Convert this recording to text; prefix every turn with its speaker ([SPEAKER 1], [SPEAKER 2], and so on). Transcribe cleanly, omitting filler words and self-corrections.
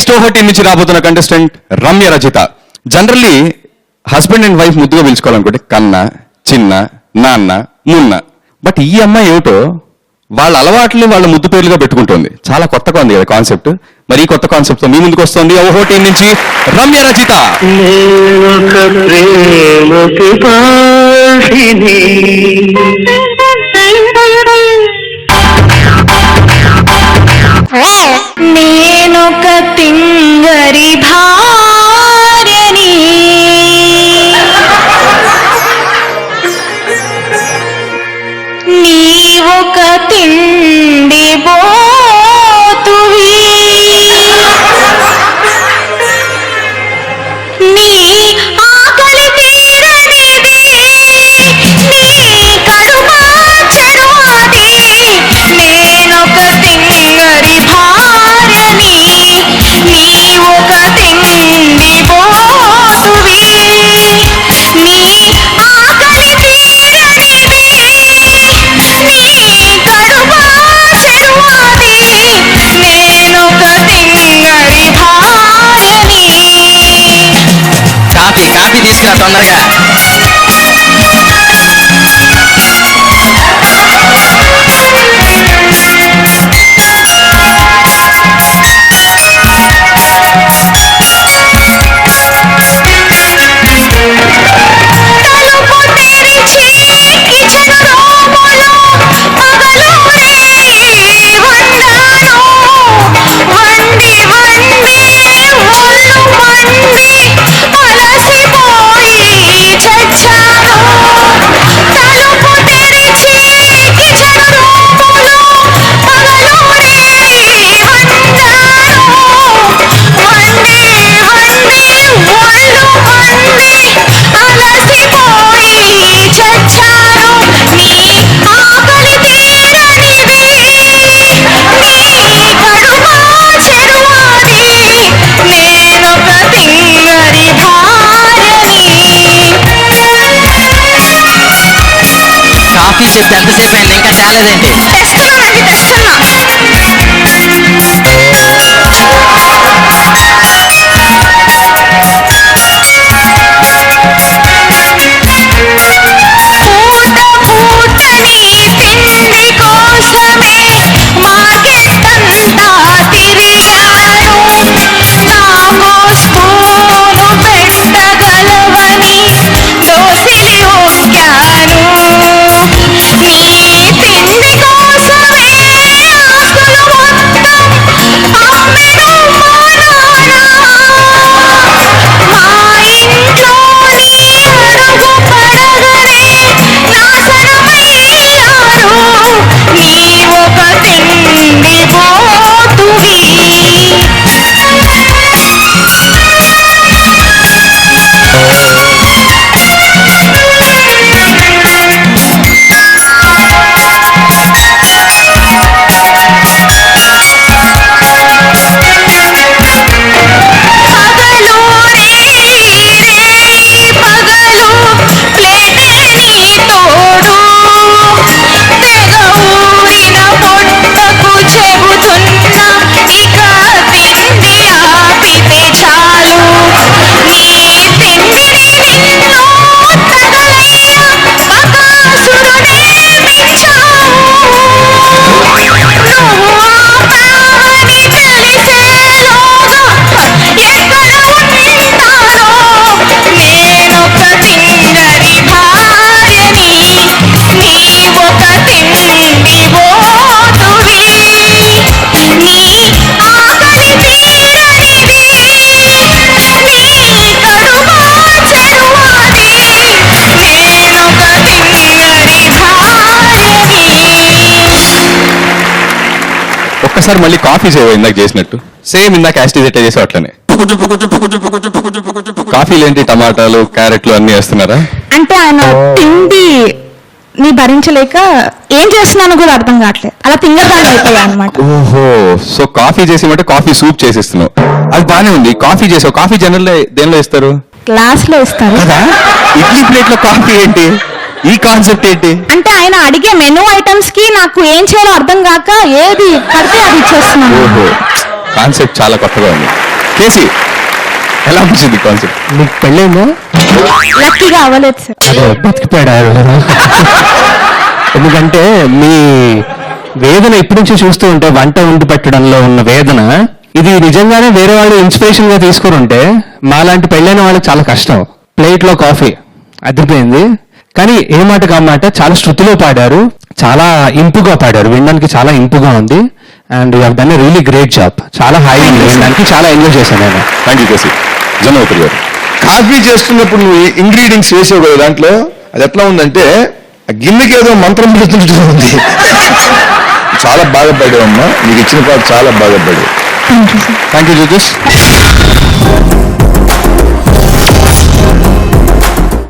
[SPEAKER 1] Next ఓహో team నుంచి రాబోతున్న contestant Ramya Rajitha. Generally husband and wife ముద్దుగా పిలుచుకోవాలనుకుంటే కన్న, చిన్న, నాన్న, మున్న. బట్ ఈ అమ్మాయి ఏమిటో వాళ్ళ అలవాట్లని వాళ్ళ ముద్దు పేర్లుగా పెట్టుకుంటుంది. చాలా కొత్తగా ఉంది కదా కాన్సెప్ట్. మరి ఈ కొత్త కాన్సెప్ట్ తో మీ ముందుకు వస్తుంది ఓహో టీం నుంచి రమ్య రజిత.
[SPEAKER 2] నేనొక తింగరి భార్యని, నీవొక తిండి బోతువి, నీ ఆకలి తీరనిది, నీ కడుపు చెరువది. నేనొక తింగరి భార్యని, నీవొక తిండి బోతువి, నీ ఆకలి తీరనిది, నీ కడుపు చెరువది. నేనొక తింగరి భార్యని.
[SPEAKER 3] కాఫీ తీసుకురా తొందరగా.
[SPEAKER 2] తలుపు తెరిచి కిచెన్ రూములో పగలూరే వండాను. వండి ఒళ్ళు మండి అలసిపోయి చచ్చాను. తలుపు తెరిచి కిచెన్ రూములో పగలూరే వండాను. వండి ఒళ్ళు మండి అలసిపోయి చచ్చాను. నీ ఆకలి తీరనిది, నీ కడుపు చెరువది. నేనొక తింగరి భార్యని.
[SPEAKER 3] కాఫీ చెప్పి ఎంతసేపు అయింది, ఇంకా చాలేదేంటి?
[SPEAKER 2] తెస్తున్నా. పూటని తిండి కోసమే మార్కెట్టంతా తిరిగాను. నాకో స్పూను పెట్టగలవని దోసిలి ఒక్కాను. నీ తిండి కోసమే ఆస్తులు మొత్తం అమ్మెను మా నాన్న. మా ఇంట్లో నీ అడుగు పడగనే నాశనమయ్యారు. నీవొక తిండి బోతువి. పగలూరే రేయి పగలు ప్లేటే నీ తోడు. తెగ ఊరిన పొట్టకు చెబుతున్నా, ఇక తిండి ఆపితే చాలు. నీ తిండిని నిన్ను తగలయ్య బకాసురుడే మెచ్చావు. నువ్వు ఆపావని తెలిసేలోగా ఎక్కడ ఉంటానో. నేనొక తింగరి భార్యని, నీవొక తిండి బోతువి, నీ ఆకలి తీరనిది, నీ కడుపు చెరువది. నేనొక తింగరి భార్యని.
[SPEAKER 1] ఒక్కసారి మళ్ళీ కాఫీ చేయవు ఇందాక చేసినట్టు. సేమ్ ఇందాక యాస్టీజ్ ఎట్లా చేసావు అట్లనే. కాఫీలు ఏంటి, టమాటాలు, క్యారెట్లు అన్ని వేస్తున్నారా?
[SPEAKER 2] అంటే ఆయన తిండి నీ భరించలేక ఏం చేస్తున్నానో కూడా అర్థం కావట్లేదు. అలా తింగరదాన్ని అయిపోయా అనమాట.
[SPEAKER 1] ఓహో, సో కాఫీ చేసేమంటే కాఫీ సూప్ చేసేస్తున్నావు. అది బానే ఉంది. కాఫీ చేసావు. కాఫీ జనరల్ దేనిలో ఇస్తారు?
[SPEAKER 2] గ్లాస్ లో ఇస్తారు
[SPEAKER 1] కదా. ఇడ్లీ ప్లేట్ లో కాఫీ ఏంటి? ఈ కాన్సెప్ట్ ఏంటి?
[SPEAKER 2] అంటే ఆయన అడిగే మెనూ ఐటమ్స్ కి నాకు ఏం చేయాలో అర్థం కాక ఏది పడితే అది ఇచ్చేస్తున్నాను.
[SPEAKER 1] ఓహో, కాన్సెప్ట్ చాలా కొత్తగా ఉంది. చేసి ఎలా అనిపించింది కాన్సెప్ట్?
[SPEAKER 4] నీకు పెళ్ళైందా?
[SPEAKER 2] లక్కీగా అవ్వలేదు సార్.
[SPEAKER 4] అదే బతికిపోయాడు ఆయన. ఎందుకంటే మీ వేదన ఇప్పటి నుంచి చూస్తూ ఉంటే వంట వండి పెట్టడంలో ఉన్న వేదన, ఇది నిజంగానే వేరే వాళ్ళు ఇన్స్పిరేషన్ గా తీసుకుని మాలాంటి పెళ్ళైన వాళ్ళకి చాలా కష్టం. ప్లేట్ లో కాఫీ అదిరిపోయింది. కానీ ఏ మాట కామాట చాలా శృతిలో పాడారు, చాలా ఇంపుగా పాడారు, వినడానికి చాలా ఇంపుగా ఉంది. And you have done a really great job. చాలా హాయి వినడానికి, చాలా ఎంజాయ్ చేశాను నేను.
[SPEAKER 1] థ్యాంక్ యూ కేసి. జనవరి గారు,
[SPEAKER 5] కాఫీ చేస్తున్నప్పుడు నువ్వు ఇంగ్రీడియంట్స్ వేసావు కదా దాంట్లో, అది ఎట్లా ఉందంటే ఆ గిన్నెకి ఏదో మంత్రం పెడుతున్నట్టు ఉంది. చాలా బాగా పడావమ్మా, నీకు ఇచ్చిన పాట చాలా బాగా పడావు.
[SPEAKER 2] Thank you sir.
[SPEAKER 1] Thank you judges.